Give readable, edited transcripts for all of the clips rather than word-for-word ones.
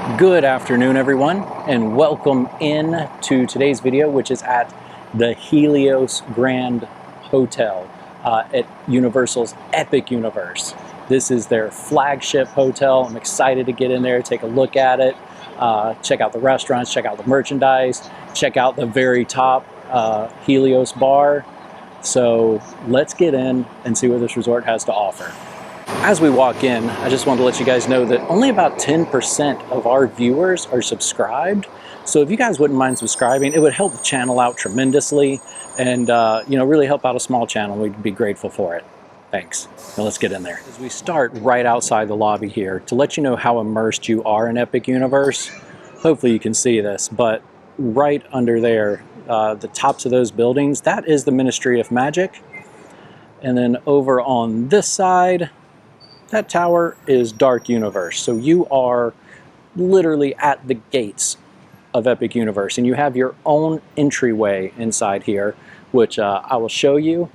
Good afternoon, everyone, and welcome in to today's video, which is at the Helios Grand Hotel at Universal's Epic Universe. This is their flagship hotel. I'm excited to get in there, take a look at it, check out the restaurants, check out the merchandise, check out the very top Helios bar. So let's get in and see what this resort has to offer. As we walk in, I just wanted to let you guys know that only about 10% of our viewers are subscribed. So if you guys wouldn't mind subscribing, it would help the channel out tremendously and really help out a small channel. We'd be grateful for it. Thanks. Now let's get in there. As we start right outside the lobby here, to let you know how immersed you are in Epic Universe, hopefully you can see this, but right under there, the tops of those buildings, that is the Ministry of Magic. And then over on this side, that tower is Dark Universe. So you are literally at the gates of Epic Universe, and you have your own entryway inside here, which I will show you.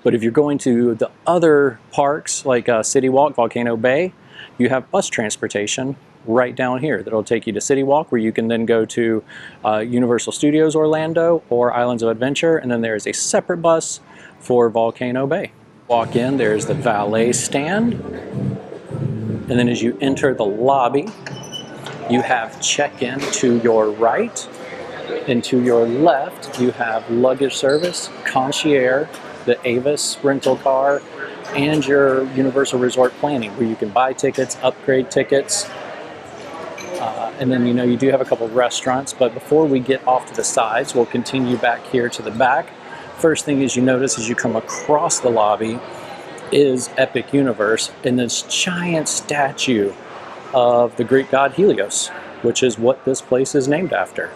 But if you're going to the other parks like City Walk, Volcano Bay, you have bus transportation right down here that'll take you to City Walk, where you can then go to Universal Studios Orlando or Islands of Adventure, and then there's a separate bus for Volcano Bay. Walk in, there's the valet stand, and then as you enter the lobby, you have check-in to your right, and to your left you have luggage service, concierge, the Avis rental car, and your Universal Resort Planning, where you can buy tickets, upgrade tickets, and then you do have a couple of restaurants. But before we get off to the sides, we'll continue back here to the back. First thing is you notice as you come across the lobby is Epic Universe and this giant statue of the Greek god Helios, which is what this place is named after.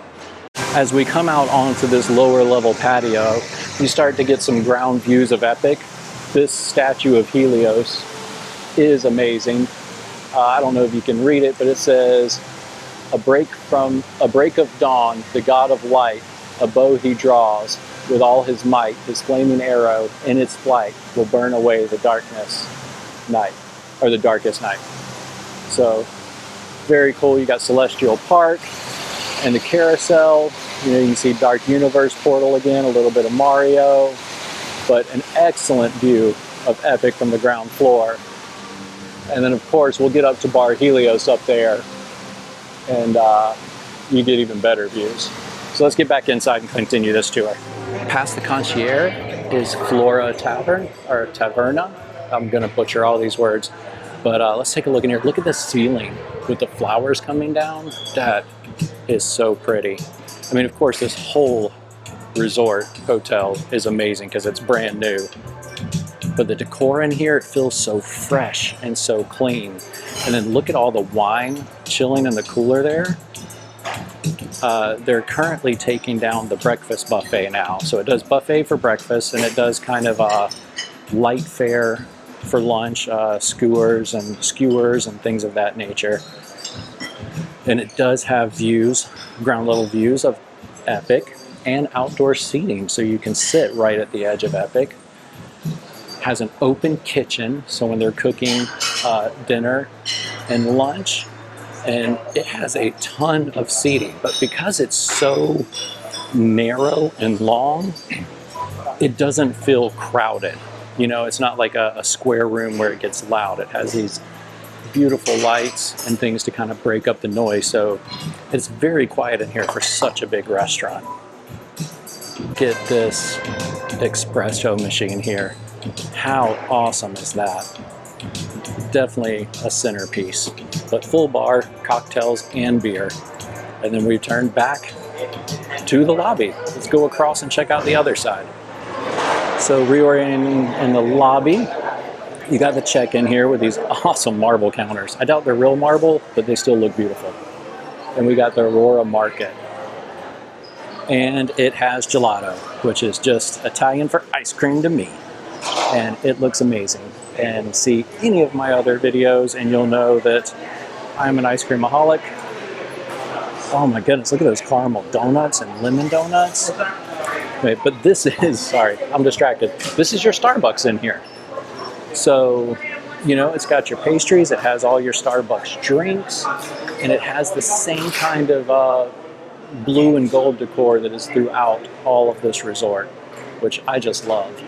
As we come out onto this lower level patio, you start to get some ground views of Epic. This statue of Helios is amazing. I don't know if you can read it, but it says, a break of dawn, the god of light, a bow he draws, with all his might, his flaming arrow in its flight will burn away the darkest night. So very cool. You got Celestial Park and the carousel. You can see Dark Universe portal again, a little bit of Mario, but an excellent view of Epic from the ground floor. And then of course we'll get up to Bar Helios up there, and you get even better views. So let's get back inside and continue this tour. Past the concierge is Flora Taverna. I'm gonna butcher all these words, but let's take a look in here. Look at the ceiling with the flowers coming down. That is so pretty. I mean, of course, this whole resort hotel is amazing because it's brand new. But the decor in here, it feels so fresh and so clean. And then look at all the wine chilling in the cooler there. They're currently taking down the breakfast buffet now. So it does buffet for breakfast, and it does kind of light fare for lunch, skewers and things of that nature. And it does have views, ground level views of Epic, and outdoor seating, so you can sit right at the edge of Epic. Has an open kitchen, so when they're cooking dinner and lunch, and it has a ton of seating, but because it's so narrow and long, it doesn't feel crowded. It's not like a square room where it gets loud. It has these beautiful lights and things to kind of break up the noise, so it's very quiet in here for such a big restaurant. Get this espresso machine here. How awesome is that? Definitely a centerpiece, but full bar, cocktails, and beer. And then we turn back to the lobby. Let's go across and check out the other side. So reorienting in the lobby, you got the check-in here with these awesome marble counters. I doubt they're real marble, but they still look beautiful. And we got the Aurora Market. And it has gelato, which is just Italian for ice cream to me. And it looks amazing. And see any of my other videos and you'll know that I'm an ice creamaholic. Oh my goodness, look at those caramel donuts and lemon donuts. Wait, but this is, sorry, I'm distracted. This is your Starbucks in here. So You know, it's got your pastries, it has all your Starbucks drinks, and it has the same kind of blue and gold decor that is throughout all of this resort, which I just love.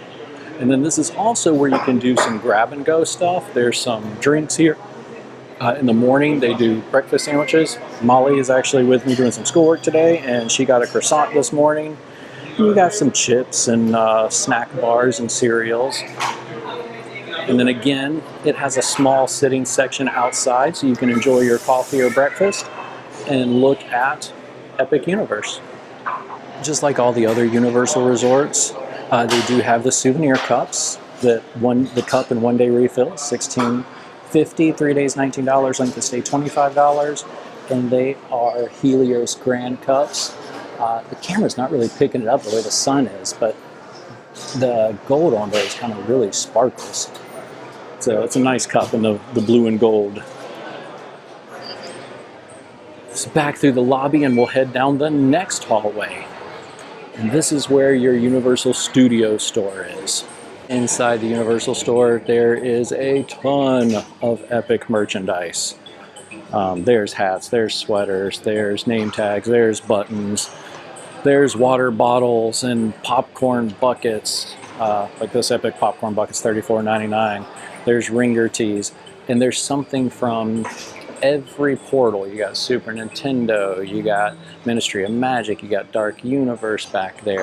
And then this is also where you can do some grab and go stuff. There's some drinks here. In the morning, they do breakfast sandwiches. Molly is actually with me doing some schoolwork today, and she got a croissant this morning. We got some chips and snack bars and cereals. And then again, it has a small sitting section outside so you can enjoy your coffee or breakfast and look at Epic Universe. Just like all the other Universal resorts, they do have the souvenir cups. The cup and one day refill, $16.50, 3 days $19, length of stay $25, and they are Helios Grand cups. The camera's not really picking it up the way the sun is, but the gold on those kind of really sparkles. So it's a nice cup in the blue and gold. So back through the lobby and we'll head down the next hallway. And this is where your Universal Studio store is. Inside the Universal store, there is a ton of Epic merchandise. There's hats, there's sweaters, there's name tags, there's buttons, there's water bottles and popcorn buckets. Like this Epic popcorn bucket's $34.99. There's ringer tees, and there's something from every portal. You got Super Nintendo, you got Ministry of Magic, you got Dark Universe back there.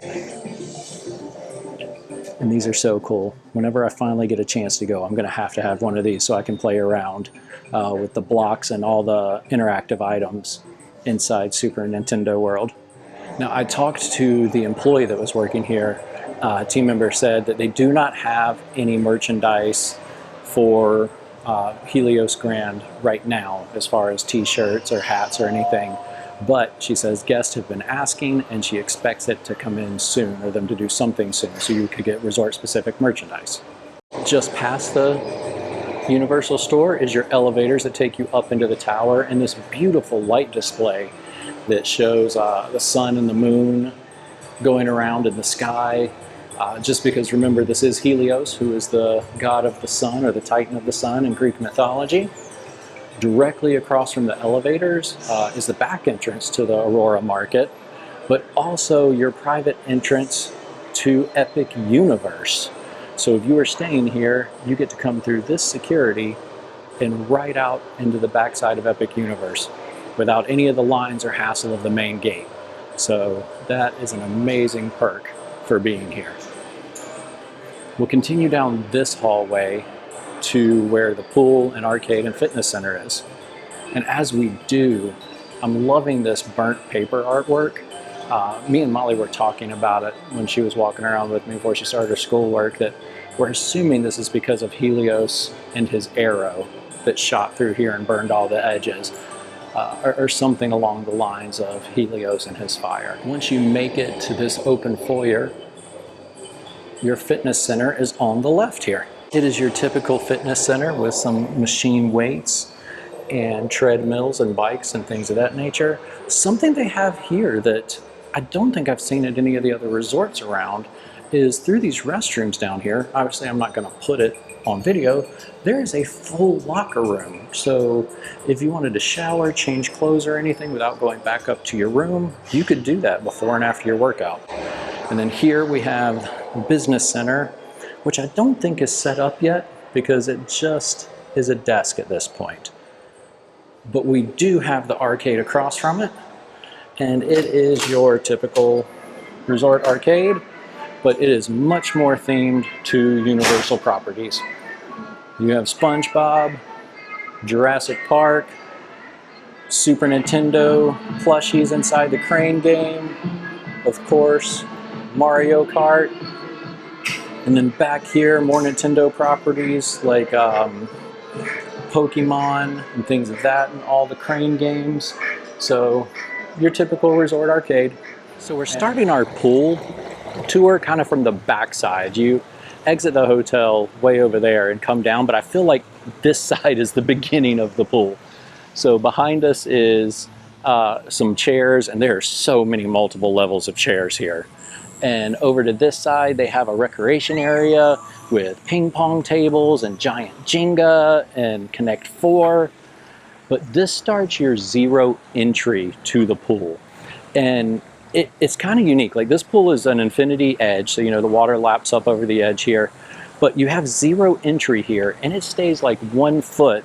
And these are so cool. Whenever I finally get a chance to go, I'm gonna have to have one of these so I can play around with the blocks and all the interactive items inside Super Nintendo World. Now, I talked to the employee that was working here. A team member said that they do not have any merchandise for Helios Grand right now as far as t-shirts or hats or anything, but she says guests have been asking and she expects it to come in soon, or them to do something soon, so you could get resort specific merchandise. Just past the Universal store is your elevators that take you up into the tower, and this beautiful light display that shows the sun and the moon going around in the sky. Just because, remember, this is Helios, who is the god of the sun, or the titan of the sun in Greek mythology. Directly across from the elevators is the back entrance to the Aurora market, but also your private entrance to Epic Universe. So if you are staying here, you get to come through this security and right out into the backside of Epic Universe without any of the lines or hassle of the main gate. So that is an amazing perk for being here. We'll continue down this hallway to where the pool and arcade and fitness center is. And as we do, I'm loving this burnt paper artwork. Me and Molly were talking about it when she was walking around with me before she started her schoolwork, that we're assuming this is because of Helios and his arrow that shot through here and burned all the edges. Or something along the lines of Helios and his fire. Once you make it to this open foyer, your fitness center is on the left here. It is your typical fitness center with some machine weights and treadmills and bikes and things of that nature. Something they have here that I don't think I've seen at any of the other resorts around is through these restrooms down here. Obviously, I'm not going to put it on video. There is a full locker room. So if you wanted to shower, change clothes or anything without going back up to your room, you could do that before and after your workout. And then here we have the business center, which I don't think is set up yet because it just is a desk at this point. But we do have the arcade across from it, and it is your typical resort arcade, but it is much more themed to Universal properties. You have SpongeBob, Jurassic Park, Super Nintendo plushies inside the crane game, of course, Mario Kart, and then back here, more Nintendo properties like Pokemon and things of that, and all the crane games. So your typical resort arcade. So we're starting our pool tour kind of from the backside. You exit the hotel way over there and come down, but I feel like this side is the beginning of the pool. So behind us is some chairs, and there are so many multiple levels of chairs here. And over to this side, they have a recreation area with ping pong tables and giant Jenga and Connect 4. But this starts your zero entry to the pool. And it's kind of unique. Like, this pool is an infinity edge, so you know the water laps up over the edge here. But you have zero entry here, and it stays like 1 foot.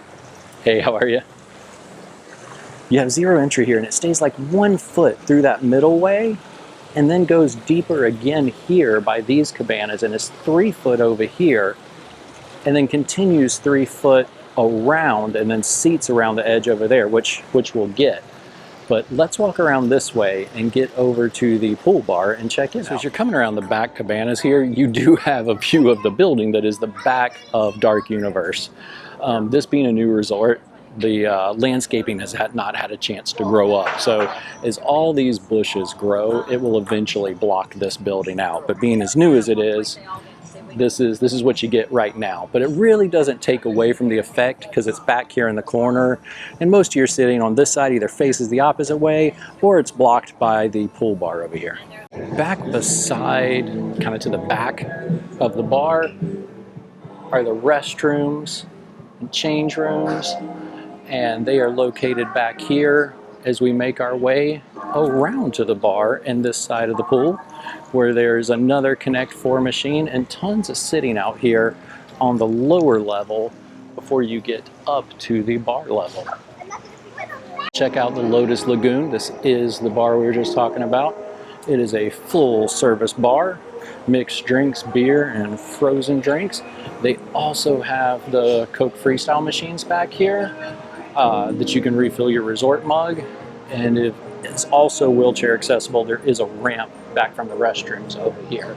Hey, how are you? You have zero entry here, and it stays like 1 foot through that middle way, and then goes deeper again here by these cabanas, and it's 3 foot over here, and then continues 3 foot around, and then seats around the edge over there, which we'll get. But let's walk around this way and get over to the pool bar and check it out. As you're coming around the back cabanas here, you do have a view of the building that is the back of Dark Universe. This being a new resort, the landscaping has not had a chance to grow up. So as all these bushes grow, it will eventually block this building out. But being as new as it is, this is what you get right now. But it really doesn't take away from the effect because it's back here in the corner. And most of you are sitting on this side either faces the opposite way or it's blocked by the pool bar over here. Back beside, kind of to the back of the bar, are the restrooms and change rooms. And they are located back here as we make our way around to the bar and this side of the pool, where there's another Connect 4 machine and tons of sitting out here on the lower level before you get up to the bar level. Check out the Lotus Lagoon. This is the bar we were just talking about. It is a full service bar, mixed drinks, beer, and frozen drinks. They also have the Coke Freestyle machines back here that you can refill your resort mug. And it's also wheelchair accessible. There is a ramp back from the restrooms over here.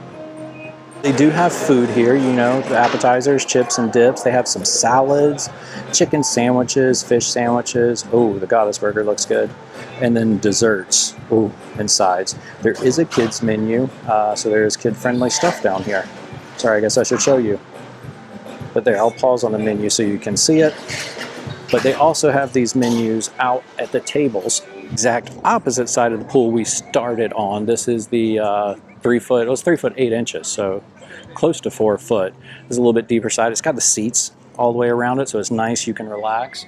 They do have food here, you know, the appetizers, chips and dips. They have some salads, chicken sandwiches, fish sandwiches. Oh, the Goddess Burger looks good. And then desserts, oh, and sides. There is a kids menu, so there is kid-friendly stuff down here. Sorry, I guess I should show you. But there, I'll pause on the menu so you can see it. But they also have these menus out at the tables, exact opposite side of the pool we started on. This is the 3 foot, it was 3 foot 8 inches, so close to 4 foot. It's a little bit deeper side. It's got the seats all the way around it, so it's nice, you can relax.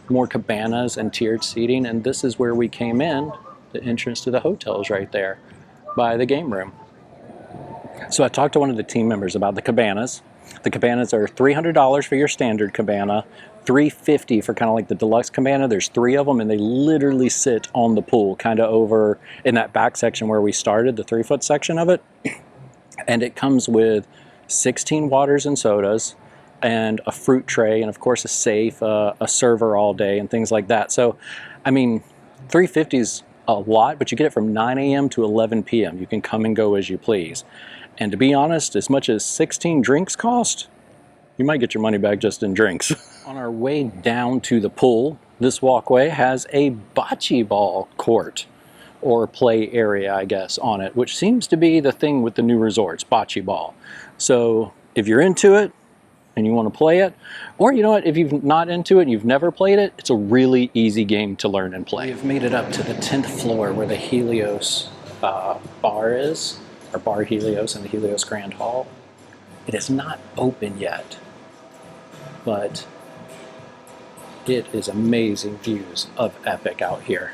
More cabanas and tiered seating, and this is where we came in. The entrance to the hotel is right there by the game room. So I talked to one of the team members about the cabanas. The cabanas are $300 for your standard cabana, $350 for kind of like the deluxe cabana. There's 3 of them, and they literally sit on the pool, kind of over in that back section where we started, the 3 foot section of it. And it comes with 16 waters and sodas, and a fruit tray, and of course a safe, a server all day, and things like that. So, I mean, $350 is a lot, but you get it from 9 a.m. to 11 p.m. You can come and go as you please. And to be honest, as much as 16 drinks cost, you might get your money back just in drinks. On our way down to the pool, this walkway has a bocce ball court, or play area, I guess, on it, which seems to be the thing with the new resorts, bocce ball. So if you're into it and you want to play it, or you know what, if you're not into it and you've never played it, it's a really easy game to learn and play. We've made it up to the 10th floor where the Helios bar is, or Bar Helios in the Helios Grand Hall. It is not open yet, but it is amazing views of Epic out here.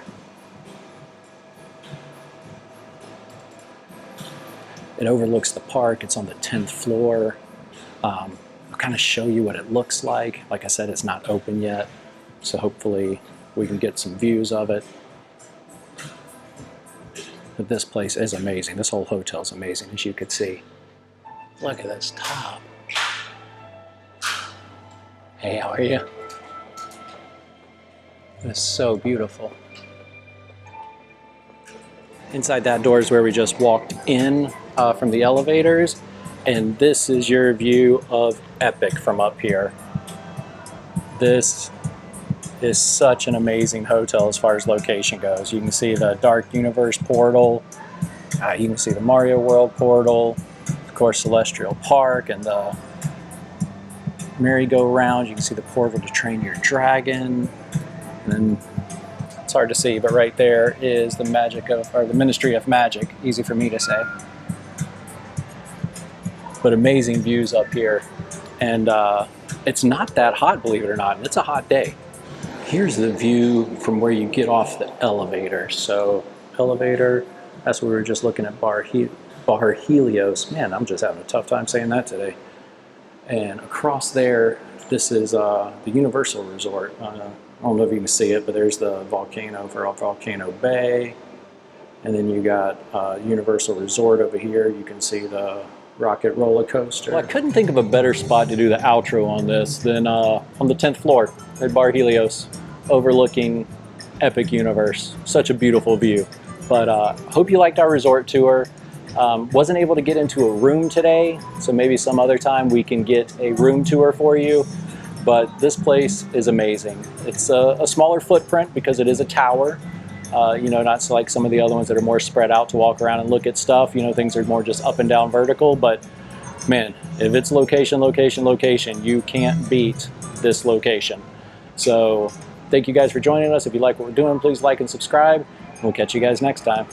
It overlooks the park. It's on the 10th floor. I'll kind of show you what it looks like. Like I said, it's not open yet, so hopefully we can get some views of it. But this place is amazing. This whole hotel is amazing, as you could see. Look at this top. Hey, how are you? It's so beautiful. Inside that door is where we just walked in from the elevators, and this is your view of Epic from up here. This is such an amazing hotel as far as location goes. You can see the Dark Universe portal, you can see the Mario World portal, of course Celestial Park and the merry-go-round. You can see the portal to train your dragon, and then it's hard to see, but right there is the magic of, or the Ministry of Magic, easy for me to say. but amazing views up here. And it's not that hot, believe it or not, and it's a hot day. Here's the view from where you get off the elevator. So elevator, that's where we were just looking at Bar Helios. Man, I'm just having a tough time saying that today. And across there, this is the Universal Resort. I don't know if you can see it, but there's the volcano for Volcano Bay. And then you got Universal Resort over here. You can see the rocket roller coaster. Well, I couldn't think of a better spot to do the outro on this than on the 10th floor at Bar Helios, overlooking Epic Universe. Such a beautiful view. But hope you liked our resort tour. Wasn't able to get into a room today, so maybe some other time we can get a room tour for you. But this place is amazing. It's a smaller footprint because it is a tower. You know, not like some of the other ones that are more spread out to walk around and look at stuff. You know, things are more just up and down vertical. But man, if it's location, location, location, you can't beat this location. So thank you guys for joining us. If you like what we're doing, please like and subscribe. We'll catch you guys next time.